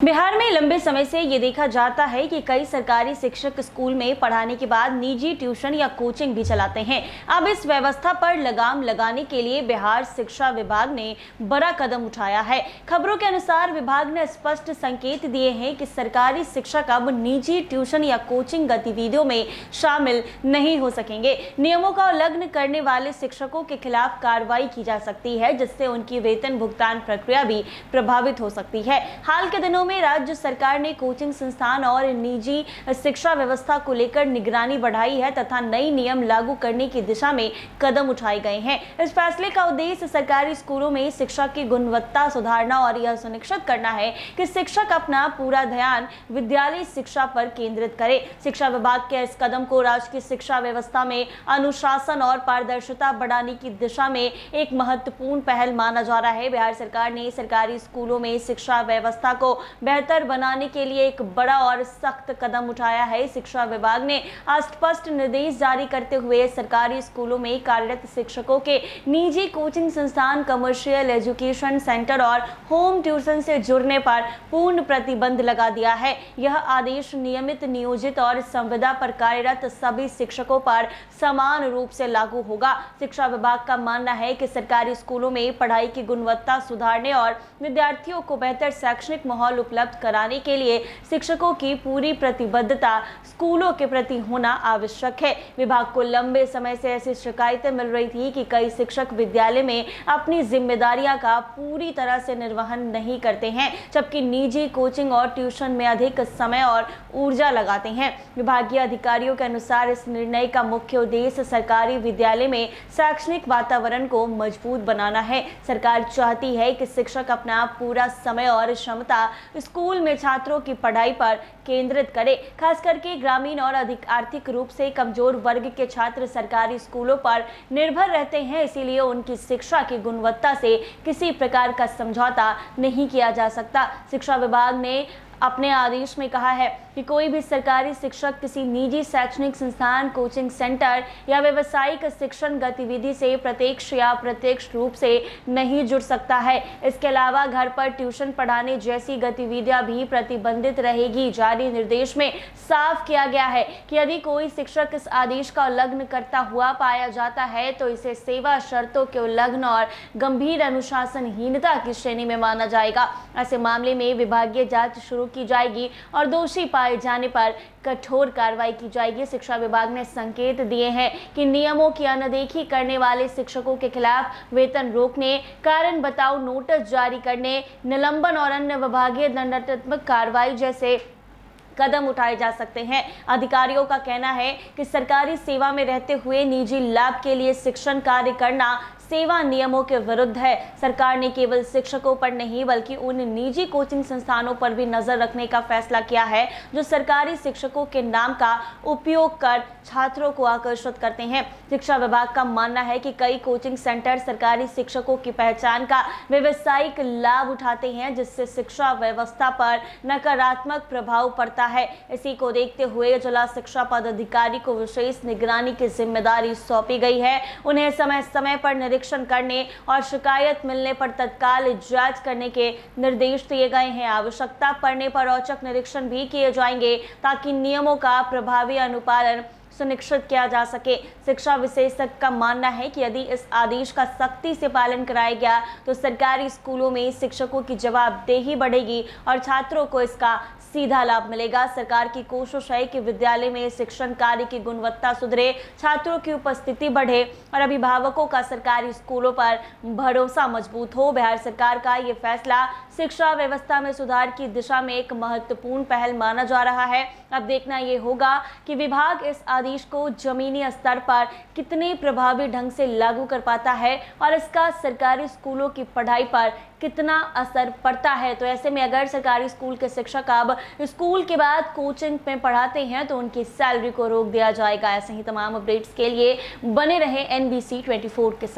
बिहार में लंबे समय से ये देखा जाता है कि कई सरकारी शिक्षक स्कूल में पढ़ाने के बाद निजी ट्यूशन या कोचिंग भी चलाते हैं। अब इस व्यवस्था पर लगाम लगाने के लिए बिहार शिक्षा विभाग ने बड़ा कदम उठाया है। खबरों के अनुसार विभाग ने स्पष्ट संकेत दिए हैं कि सरकारी शिक्षक अब निजी ट्यूशन या कोचिंग गतिविधियों में शामिल नहीं हो सकेंगे। नियमों का उल्लंघन करने वाले शिक्षकों के खिलाफ कार्रवाई की जा सकती है, जिससे उनकी वेतन भुगतान प्रक्रिया भी प्रभावित हो सकती है। हाल के दिनों में राज्य सरकार ने कोचिंग संस्थान और निजी शिक्षा व्यवस्था को लेकर निगरानी बढ़ाई है तथा नई नियम लागू करने की दिशा में कदम उठाए गए हैं। इस फैसले का उद्देश्य सरकारी स्कूलों में शिक्षा की गुणवत्ता सुधारना और यह सुनिश्चित करना है कि शिक्षक अपना पूरा ध्यान विद्यालय शिक्षा पर केंद्रित करे। शिक्षा विभाग के इस कदम को राज्य की शिक्षा व्यवस्था में अनुशासन और पारदर्शिता बढ़ाने की दिशा में एक महत्वपूर्ण पहल माना जा रहा है। बिहार सरकार ने सरकारी स्कूलों में शिक्षा व्यवस्था को बेहतर बनाने के लिए एक बड़ा और सख्त कदम उठाया है। शिक्षा विभाग ने स्पष्ट निर्देश जारी करते हुए सरकारी स्कूलों में कार्यरत शिक्षकों के निजी कोचिंग संस्थान, कमर्शियल एजुकेशन सेंटर और होम ट्यूशन से जुड़ने पर पूर्ण प्रतिबंध लगा दिया है। यह आदेश नियमित, नियोजित और संविदा पर कार्यरत सभी शिक्षकों पर समान रूप से लागू होगा। शिक्षा विभाग का मानना है कि सरकारी स्कूलों में पढ़ाई की गुणवत्ता सुधारने और विद्यार्थियों को बेहतर शैक्षणिक माहौल उपलब्ध कराने के लिए शिक्षकों की पूरी प्रतिबद्धता स्कूलों के प्रति होना आवश्यक है। विभाग को लंबे समय से ऐसी शिकायतें मिल रही थी कि कई शिक्षक विद्यालय में अपनी जिम्मेदारियां का पूरी तरह से निर्वहन नहीं करते हैं, जबकि निजी कोचिंग और ट्यूशन में अधिक समय और ऊर्जा लगाते हैं। विभागीय अधिकारियों के अनुसार इस निर्णय का मुख्य उद्देश्य सरकारी विद्यालय में शैक्षणिक वातावरण को मजबूत बनाना है। सरकार चाहती है कि शिक्षक अपना पूरा समय और क्षमता स्कूल में छात्रों की पढ़ाई पर केंद्रित करे। खास करके ग्रामीण और अधिक आर्थिक रूप से कमजोर वर्ग के छात्र सरकारी स्कूलों पर निर्भर रहते हैं, इसीलिए उनकी शिक्षा की गुणवत्ता से किसी प्रकार का समझौता नहीं किया जा सकता। शिक्षा विभाग ने अपने आदेश में कहा है कि कोई भी सरकारी शिक्षक किसी निजी शैक्षणिक संस्थान, कोचिंग सेंटर या व्यावसायिक शिक्षण गतिविधि से प्रत्यक्ष या अप्रत्यक्ष रूप से नहीं जुड़ सकता है। इसके अलावा घर पर ट्यूशन पढ़ाने जैसी गतिविधियां भी प्रतिबंधित रहेगी। जारी निर्देश में साफ किया गया है कि यदि कोई शिक्षक इस आदेश का उल्लंघन करता हुआ पाया जाता है तो इसे सेवा शर्तों के उल्लंघन और गंभीर अनुशासनहीनता की श्रेणी में माना जाएगा। ऐसे मामले में विभागीय जांच शुरू की जाएगी और दोषी पाए जाने पर कठोर कार्रवाई की जाएगी। शिक्षा विभाग ने संकेत दिए हैं कि नियमों की अनदेखी करने वाले शिक्षकों के खिलाफ वेतन रोकने, कारण बताओ नोटिस जारी करने, निलंबन और अन्य विभागीय दंडात्मक कार्रवाई जैसे कदम उठाए जा सकते हैं। अधिकारियों का कहना है कि सरकारी सेवा में रहते हुए निजी लाभ के लिए शिक्षण कार्य करना सेवा नियमों के विरुद्ध है। सरकार ने केवल शिक्षकों पर नहीं बल्कि उन निजी कोचिंग संस्थानों पर भी नजर रखने का फैसला किया है जो सरकारी शिक्षकों के नाम का उपयोग कर छात्रों को आकर्षित करते हैं। शिक्षा विभाग का मानना है कि कई कोचिंग सेंटर सरकारी शिक्षकों की पहचान का व्यावसायिक लाभ उठाते हैं, जिससे शिक्षा व्यवस्था पर नकारात्मक प्रभाव पड़ता है। इसी को देखते हुए जिला शिक्षा पदाधिकारी को विशेष निगरानी की जिम्मेदारी सौंपी गई है। उन्हें समय समय पर निरीक्षण करने और शिकायत मिलने पर तत्काल जांच करने के निर्देश दिए गए हैं। आवश्यकता पड़ने पर औचक निरीक्षण भी किए जाएंगे ताकि नियमों का प्रभावी अनुपालन सुनिश्चित किया जा सके। शिक्षा विशेषज्ञ का मानना है कि यदि इस आदेश का सख्ती से पालन कराया गया तो सरकारी स्कूलों में शिक्षकों की जवाबदेही बढ़ेगी और छात्रों को इसका सीधा लाभ मिलेगा। सरकार की कोशिश है कि विद्यालय में शिक्षण कार्य की गुणवत्ता सुधरे, छात्रों की उपस्थिति बढ़े और अभिभावकों का सरकारी स्कूलों पर भरोसा मजबूत हो। बिहार सरकार का ये फैसला शिक्षा व्यवस्था में सुधार की दिशा में एक महत्वपूर्ण पहल माना जा रहा है। अब देखना ये होगा कि विभाग इस आदेश को जमीनी स्तर पर कितने प्रभावी ढंग से लागू कर पाता है और इसका सरकारी स्कूलों की पढ़ाई पर कितना असर पड़ता है। तो ऐसे में अगर सरकारी स्कूल के शिक्षक अब स्कूल के बाद कोचिंग में पढ़ाते हैं तो उनकी सैलरी को रोक दिया जाएगा। ऐसे ही तमाम अपडेट्स के लिए बने रहे NBC 24 के साथ।